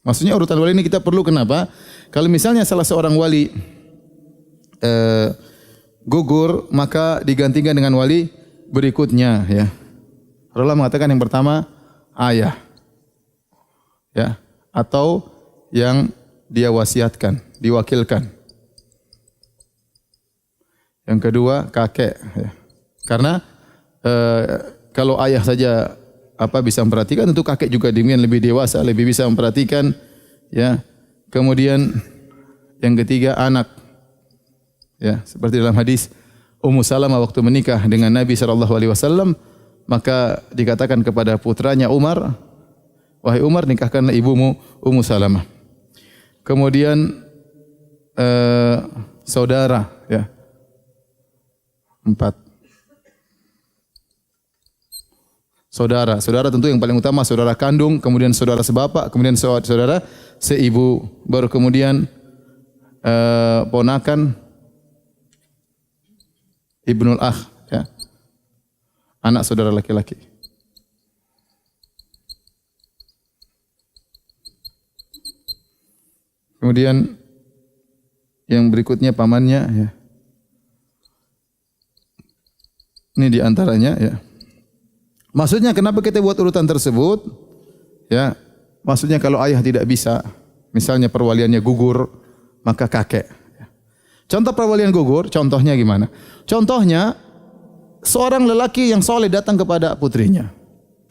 Maksudnya urutan wali ini kita perlu kenapa? Kalau misalnya salah seorang wali gugur, maka digantikan dengan wali berikutnya. Ya. Allah mengatakan yang pertama ayah, ya, atau yang dia wasiatkan, diwakilkan. Yang kedua kakek, ya. Karena kalau ayah saja bisa memperhatikan, tentu kakek juga demikian, lebih dewasa, lebih bisa memperhatikan, ya. Kemudian yang ketiga anak, ya, seperti dalam hadis Ummu Salamah waktu menikah dengan Nabi SAW, maka dikatakan kepada putranya Umar, wahai Umar, nikahkanlah ibumu Ummu Salamah. Kemudian saudara, ya. 4. Saudara tentu yang paling utama saudara kandung, kemudian saudara sebapak, kemudian saudara seibu, baru kemudian ponakan, ibnul akh, ya, anak saudara laki-laki. Kemudian yang berikutnya pamannya, ya. Ini di antaranya, ya. Maksudnya kenapa kita buat urutan tersebut? Ya, maksudnya kalau ayah tidak bisa, misalnya perwaliannya gugur, maka kakek. Contoh perwalian gugur, contohnya gimana? Contohnya seorang lelaki yang soleh datang kepada putrinya.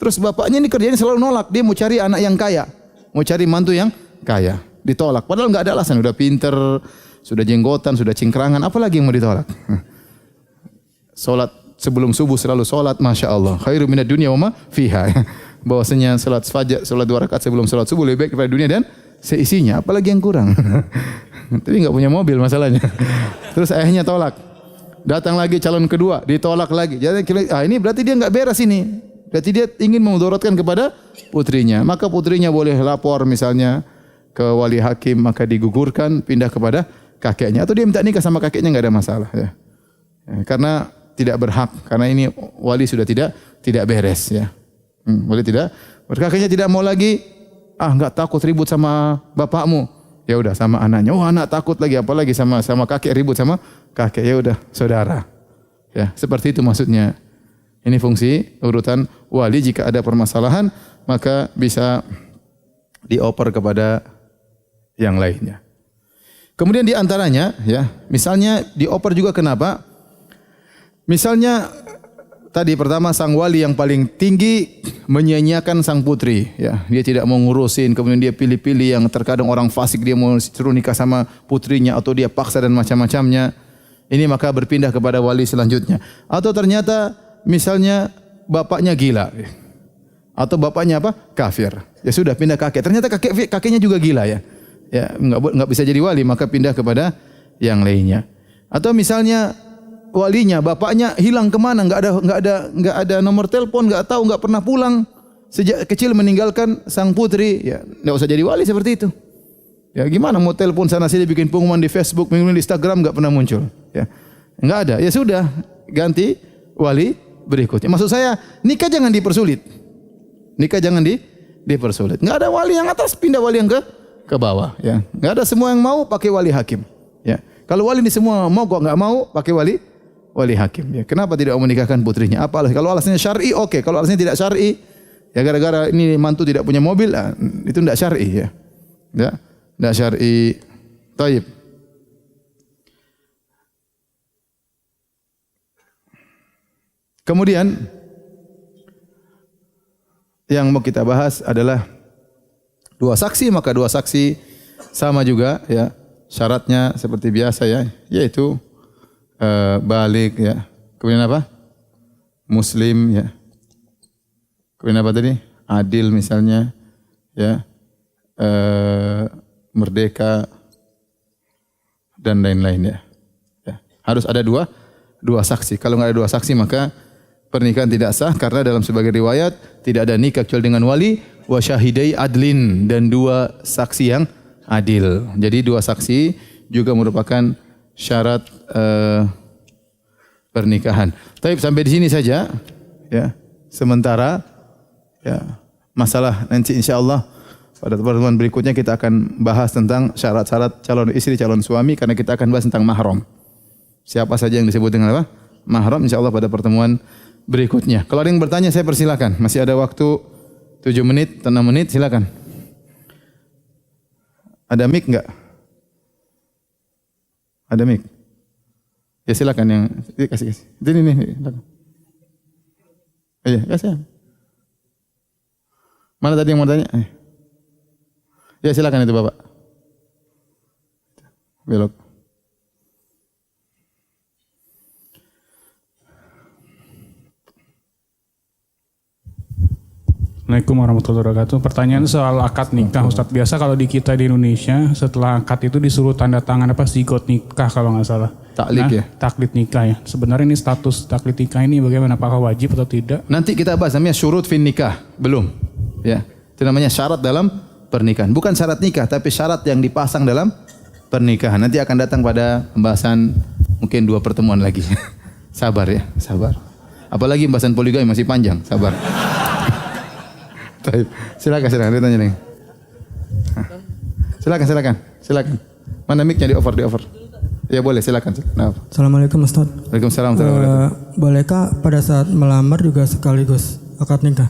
Terus bapaknya ini kerjanya selalu nolak, dia mau cari anak yang kaya, mau cari mantu yang kaya, ditolak. Padahal nggak ada alasan, sudah pinter, sudah jenggotan, sudah cingkrangan, apalagi yang mau ditolak? Salat sebelum subuh selalu salat, masya Allah. Khairu minad dunya wa ma fiha. Bahwasanya salat fajar, salat 2 rakaat sebelum salat subuh lebih baik daripada dunia dan seisinya. Apalagi yang kurang. Tapi enggak punya mobil masalahnya. Terus ayahnya tolak. Datang lagi calon kedua, ditolak lagi. Jadi ini berarti dia enggak beres ini. Berarti dia ingin memudaratkan kepada putrinya. Maka putrinya boleh lapor misalnya ke wali hakim, maka digugurkan, pindah kepada kakeknya, atau dia minta nikah sama kakeknya, enggak ada masalah, ya. Karena tidak berhak, karena ini wali sudah tidak beres, ya. Wali tidak, kakeknya tidak mau lagi, enggak takut ribut sama bapakmu, ya udah sama anaknya. Oh, anak takut lagi, apalagi sama kakek, ribut sama kakek, ya udah saudara, ya. Seperti itu maksudnya. Ini fungsi urutan wali. Jika ada permasalahan maka bisa dioper kepada yang lainnya. Kemudian di antaranya ya, misalnya dioper juga kenapa? Misalnya tadi pertama sang wali yang paling tinggi menyia-nyiakan sang putri ya. Dia tidak mau ngurusin, kemudian dia pilih-pilih yang terkadang orang fasik dia mau suruh nikah sama putrinya atau dia paksa dan macam-macamnya. Ini maka berpindah kepada wali selanjutnya. Atau ternyata misalnya bapaknya gila. Atau bapaknya apa? Kafir. Ya sudah pindah kakek. Ternyata kakeknya juga gila ya. Ya enggak bisa jadi wali, maka pindah kepada yang lainnya. Atau misalnya walinya bapaknya hilang kemana, enggak ada nomor telepon, enggak tahu, enggak pernah pulang sejak kecil meninggalkan sang putri, ya enggak usah jadi wali seperti itu. Ya gimana mau telepon sana sini bikin pengumuman di Facebook, pengumuman di Instagram enggak pernah muncul, ya. Enggak ada. Ya sudah, ganti wali berikutnya. Maksud saya, nikah jangan dipersulit. Nikah jangan dipersulit. Enggak ada wali yang atas pindah wali yang ke bawah, ya. Enggak ada semua yang mau pakai wali hakim, ya. Kalau wali ini semua mau kok enggak mau pakai wali hakim, ya. Kenapa tidak mau menikahkan putrinya? Apa alasan? Kalau alasannya syar'i oke, kalau alasannya tidak syar'i, ya gara-gara ini mantu tidak punya mobil, itu tidak syar'i, ya. Ya, tidak syar'i. Taib. Kemudian yang mau kita bahas adalah dua saksi, maka dua saksi sama juga ya syaratnya seperti biasa ya, yaitu balik ya. Kemudian apa? Muslim ya. Kemudian apa tadi? Adil misalnya ya. Merdeka dan lain-lain ya. Ya. Harus ada dua saksi. Kalau enggak ada dua saksi maka pernikahan tidak sah, karena dalam sebagai riwayat tidak ada nikah kecuali dengan wali wa syahidai adlin, dan dua saksi yang adil. Jadi dua saksi juga merupakan syarat pernikahan. Tapi sampai di sini saja ya. Sementara ya, masalah nanti insyaallah pada pertemuan berikutnya kita akan bahas tentang syarat-syarat calon istri, calon suami, karena kita akan bahas tentang mahram. Siapa saja yang disebut dengan apa? Mahram, insyaallah pada pertemuan berikutnya. Kalau ada yang bertanya saya persilakan. Masih ada waktu 7 menit, 6 menit, silakan. Ada mic enggak? Ada mic? Ya silakan yang kasih. Ini silakan. Iya, kasih. Mana tadi yang mau tanya? Ya silakan itu Bapak. Belok. Assalamualaikum warahmatullahi wabarakatuh. Pertanyaan soal akad nikah, Ustadz. Biasa kalau di kita di Indonesia setelah akad itu disuruh tanda tangan apa sigot nikah kalau nggak salah. Taklid ya. Taklid nikah ya. Sebenarnya ini status taklid nikah ini bagaimana? Apakah wajib atau tidak? Nanti kita bahas namanya syurut fin nikah. Belum. Ya. Itu namanya syarat dalam pernikahan. Bukan syarat nikah, tapi syarat yang dipasang dalam pernikahan. Nanti akan datang pada pembahasan mungkin 2 pertemuan lagi. Sabar ya, sabar. Apalagi pembahasan poligami masih panjang, sabar. Silakan ditanya nih. Silakan. Mana mic-nya di over. Ya boleh, silakan. Nah. Assalamualaikum Ustaz. Waalaikumsalam. Bolehkah pada saat melamar juga sekaligus akad nikah?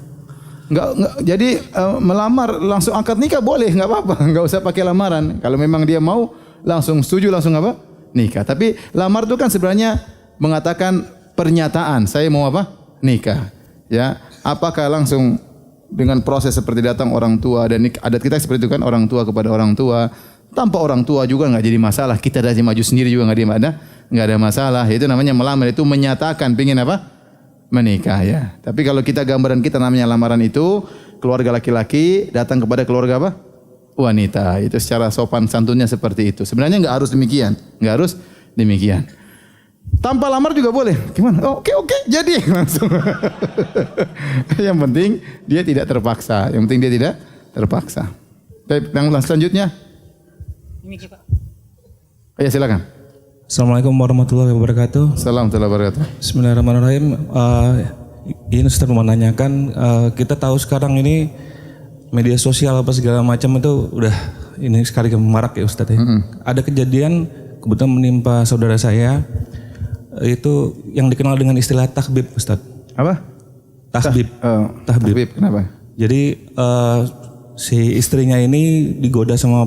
Enggak. Jadi melamar langsung akad nikah boleh, enggak apa-apa. Enggak usah pakai lamaran. Kalau memang dia mau langsung setuju langsung apa? Nikah. Tapi lamar itu kan sebenarnya mengatakan pernyataan, saya mau apa? Nikah. Ya. Apakah langsung dengan proses seperti datang orang tua, dan adat kita seperti itu kan, orang tua kepada orang tua. Tanpa orang tua juga enggak jadi masalah. Kita dari maju sendiri juga enggak ada masalah. Itu namanya melamar, itu menyatakan pengin apa? Menikah ya. Tapi kalau kita gambaran kita namanya lamaran itu keluarga laki-laki datang kepada keluarga apa? Wanita. Itu secara sopan santunnya seperti itu. Sebenarnya enggak harus demikian. Tanpa lamar juga boleh. Gimana? Oke, jadi langsung. Yang penting dia tidak terpaksa. Baik, yang selanjutnya. Ya silakan. Assalamualaikum warahmatullahi wabarakatuh. Assalamualaikum warahmatullahi wabarakatuh. Bismillahirrahmanirrahim. Ini Ustaz menanyakan, kita tahu sekarang ini media sosial apa segala macam itu udah ini sekali marak ya Ustaz ya. Ada kejadian kebetulan menimpa saudara saya, itu yang dikenal dengan istilah tahbib Ustaz. Apa? Tahbib. Tahbib. Kenapa? Jadi si istrinya ini digoda sama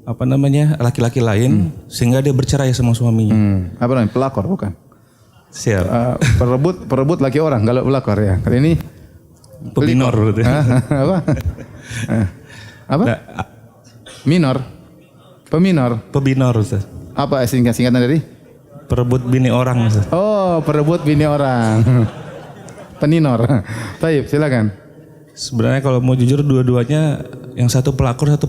apa namanya laki-laki lain sehingga dia bercerai sama suaminya. Apa namanya? Pelakor bukan? Siap. Perebut laki orang kalau pelakor ya. Kali ini Pebinor berarti. apa? Apa? Nah, Minor. Peminor. pebinor Ustaz. Apa singkatan dari? Perebut bini orang Ustaz. Oh, perebut bini orang. Peninor. Baik, silakan. Sebenarnya kalau mau jujur dua-duanya yang satu pelakor satu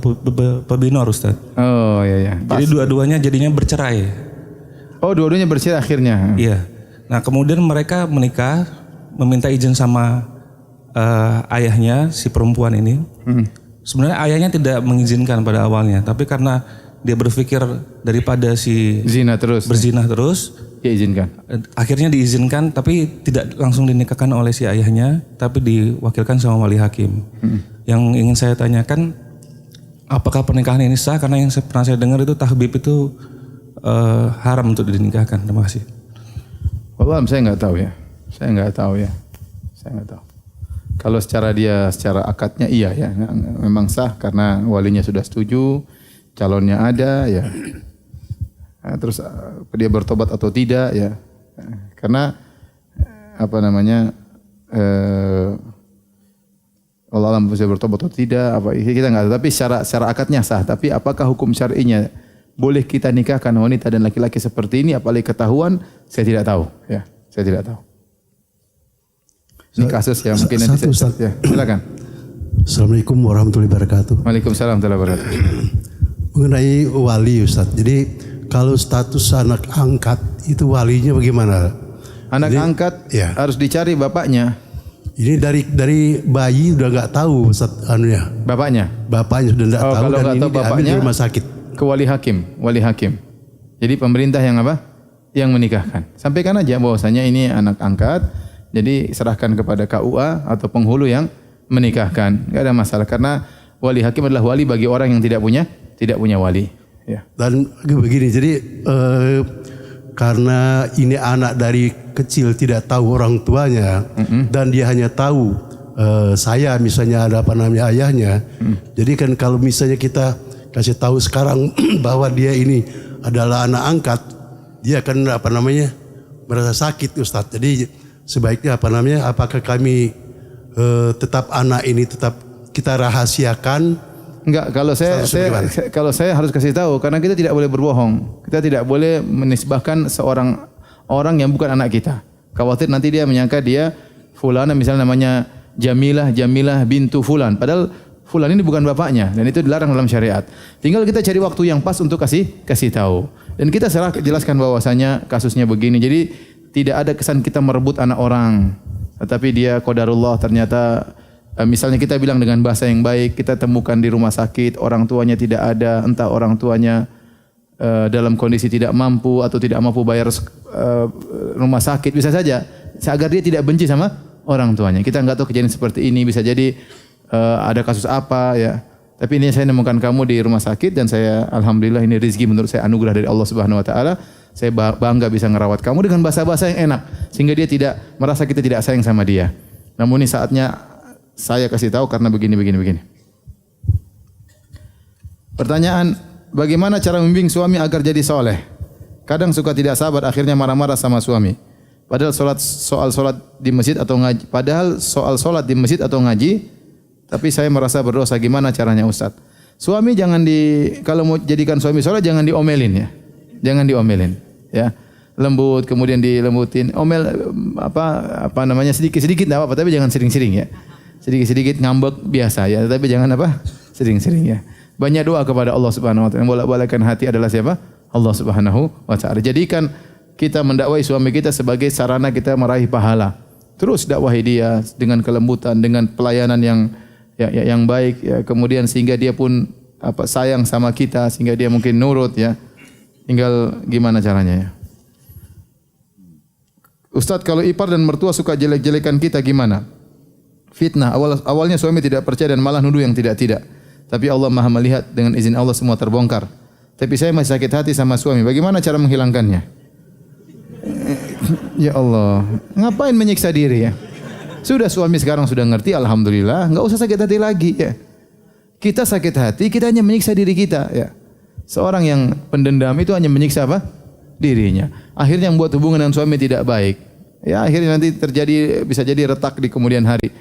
pebinor Ustaz. Oh, iya ya. Jadi dua-duanya jadinya bercerai. Oh, dua-duanya bercerai akhirnya. Iya. Nah kemudian mereka menikah, meminta izin sama ayahnya si perempuan ini. Sebenarnya ayahnya tidak mengizinkan pada awalnya, tapi karena dia berpikir daripada si Zina terus. berzinah terus, Ya izinkan. akhirnya diizinkan, tapi tidak langsung dinikahkan oleh si ayahnya, tapi diwakilkan sama wali hakim. Yang ingin saya tanyakan, apakah pernikahan ini sah? Karena yang pernah saya dengar itu tahbib itu haram untuk dinikahkan. Terima kasih. Wallahualam saya nggak tahu ya. Saya nggak tahu. Kalau secara akadnya iya ya, memang sah karena walinya sudah setuju, calonnya ada ya. Nah, terus dia bertobat atau tidak ya? Karena apa namanya? Allah alam bisa bertobat atau tidak? Apa kita nggak tahu. Tapi secara akadnya sah. Tapi apakah hukum syar'inya boleh kita nikahkan wanita dan laki-laki seperti ini? Apalagi ketahuan? Saya tidak tahu. Ya, saya tidak tahu. Ini kasus yang mungkin nanti Ustaz. ya, silakan. Assalamualaikum warahmatullahi wabarakatuh. Waalaikumsalam warahmatullahi wabarakatuh. Mengenai wali Ustaz. Jadi kalau status anak angkat itu walinya bagaimana? Anak angkat ya. harus dicari bapaknya. Ini dari bayi udah nggak tahu Ustaz anunya. Bapaknya Bapaknya sudah nggak tahu kalau dan nggak ini tahu diambil bapaknya di rumah sakit. ke wali hakim. Jadi pemerintah yang apa? Yang menikahkan. Sampaikan aja bahwasanya ini anak angkat. Jadi serahkan kepada KUA atau penghulu yang menikahkan. Enggak ada masalah karena wali hakim adalah wali bagi orang yang tidak punya wali. Ya. Dan begini, jadi karena ini anak dari kecil tidak tahu orang tuanya dan dia hanya tahu saya misalnya ada apa namanya ayahnya. Jadi kan kalau misalnya kita kasih tahu sekarang bahwa dia ini adalah anak angkat, dia akan apa namanya merasa sakit Ustadz. Jadi sebaiknya apa namanya, apakah kami tetap anak ini tetap kita rahasiakan? Enggak, kalau saya harus kasih tahu karena kita tidak boleh berbohong. Kita tidak boleh menisbahkan seorang orang yang bukan anak kita. Khawatir nanti dia menyangka dia fulana misalnya namanya Jamilah bintu fulan. Padahal fulan ini bukan bapaknya dan itu dilarang dalam syariat. Tinggal kita cari waktu yang pas untuk kasih tahu. Dan kita jelaskan bahwasanya kasusnya begini. Jadi tidak ada kesan kita merebut anak orang. Tetapi dia qadarullah ternyata misalnya kita bilang dengan bahasa yang baik, kita temukan di rumah sakit, orang tuanya tidak ada, entah orang tuanya dalam kondisi tidak mampu atau tidak mampu bayar rumah sakit, bisa saja agar dia tidak benci sama orang tuanya. Kita enggak tahu kejadian seperti ini, bisa jadi ada kasus apa ya. Tapi ini saya nemukan kamu di rumah sakit dan saya alhamdulillah ini rezeki menurut saya anugerah dari Allah Subhanahu wa taala. Saya bangga bisa ngerawat kamu dengan bahasa-bahasa yang enak sehingga dia tidak merasa kita tidak sayang sama dia. Namun ini saatnya saya kasih tahu karena begini. Pertanyaan, bagaimana cara membimbing suami agar jadi soleh? Kadang suka tidak sabar, akhirnya marah-marah sama suami. Padahal soal solat di masjid atau ngaji, tapi saya merasa berdosa. Gimana caranya Ustaz? Suami kalau mau jadikan suami soleh jangan diomelin ya. Jangan diomelin ya. Lembut kemudian dilembutin. Omel apa namanya sedikit-sedikit enggak apa-apa tapi jangan sering-sering ya. Sedikit-sedikit ngambek biasa ya, tapi jangan sering-sering ya. Banyak doa kepada Allah Subhanahu wa taala. Yang bolak-balikkan hati adalah siapa? Allah Subhanahu wa taala. Jadikan kita mendakwai suami kita sebagai sarana kita meraih pahala. Terus dakwahi dia dengan kelembutan, dengan pelayanan yang baik ya. Kemudian sehingga dia pun sayang sama kita, sehingga dia mungkin nurut ya. Tinggal gimana caranya ya. Ustadz, kalau ipar dan mertua suka jelek-jelekan kita gimana? Fitnah. Awalnya suami tidak percaya dan malah nuduh yang tidak-tidak. Tapi Allah Maha melihat, dengan izin Allah semua terbongkar. Tapi saya masih sakit hati sama suami. Bagaimana cara menghilangkannya? Ya Allah, ngapain menyiksa diri ya? Sudah suami sekarang sudah ngerti, alhamdulillah, enggak usah sakit hati lagi ya. Kita sakit hati, kita hanya menyiksa diri kita. Ya. Seorang yang pendendam itu hanya menyiksa apa? Dirinya. Akhirnya membuat hubungan dengan suami tidak baik. Ya, akhirnya nanti bisa jadi retak di kemudian hari.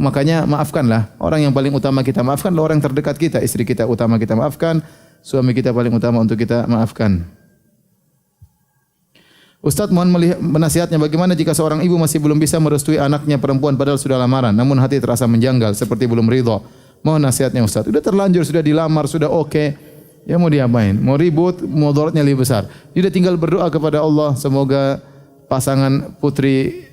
Makanya maafkanlah. Orang yang paling utama kita maafkan adalah orang terdekat kita. Istri kita utama kita maafkan. Suami kita paling utama untuk kita maafkan. Ustadz mohon menasihatnya bagaimana jika seorang ibu masih belum bisa merestui anaknya perempuan padahal sudah lamaran. Namun hati terasa menjanggal seperti belum ridho. Mohon nasihatnya Ustadz. Sudah terlanjur, sudah dilamar, sudah oke. Ya mau diapain? Mau ribut, mudaratnya lebih besar. Dia tinggal berdoa kepada Allah semoga pasangan putri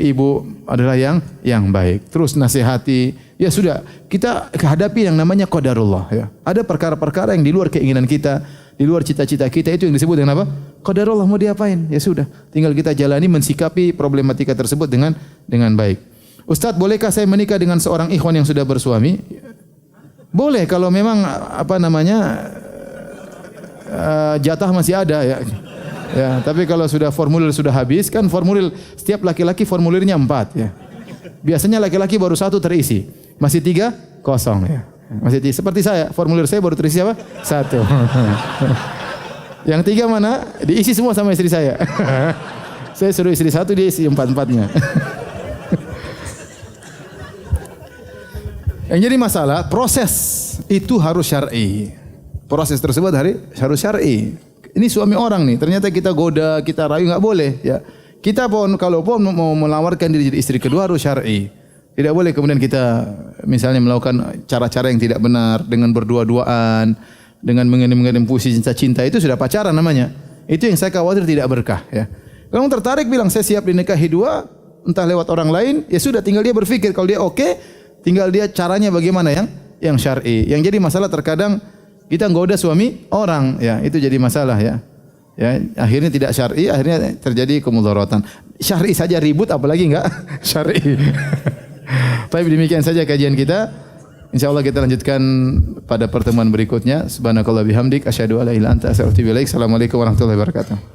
ibu adalah yang baik. Terus nasihati. Ya sudah, kita hadapi yang namanya qadarullah ya. Ada perkara-perkara yang di luar keinginan kita, di luar cita-cita kita, itu yang disebut dengan apa? Qadarullah. Mau diapain? Ya sudah, tinggal kita jalani mensikapi problematika tersebut dengan baik. Ustadz, bolehkah saya menikah dengan seorang ikhwan yang sudah bersuami? Boleh kalau memang jatah masih ada ya. Ya, tapi kalau formulir sudah habis, kan formulir setiap laki-laki formulirnya 4 ya. Biasanya laki-laki baru 1 terisi, masih 3 kosong ya. Masih seperti saya, formulir saya baru terisi apa? 1. Yang 3 mana? Diisi semua sama istri saya. Saya suruh istri 1, dia isi 4-4-nya. Yang jadi masalah, proses itu harus syar'i. Proses tersebut harus syar'i. Ini suami orang nih, ternyata kita goda, kita rayu, enggak boleh ya. Kita kalau mau menawarkan diri jadi istri kedua harus syar'i. Tidak boleh kemudian kita misalnya melakukan cara-cara yang tidak benar dengan berdua-duaan, dengan mengirim puisi cinta-cinta, itu sudah pacaran namanya. Itu yang saya khawatir tidak berkah ya. Kalau tertarik bilang saya siap dinikahi dua, entah lewat orang lain, ya sudah tinggal dia berpikir kalau dia oke, tinggal dia caranya bagaimana yang syar'i. Yang jadi masalah terkadang kita goda suami orang, ya itu jadi masalah ya. Ya akhirnya tidak syar'i, akhirnya terjadi kemudaratan. Syar'i saja ribut, apalagi enggak syar'i. Baik, demikian saja kajian kita. Insyaallah kita lanjutkan pada pertemuan berikutnya. Subhanakallah bihamdik asyhadu alla ilaha illa anta astaghfiruka wa atubu ilaik. Assalamualaikum warahmatullahi wabarakatuh.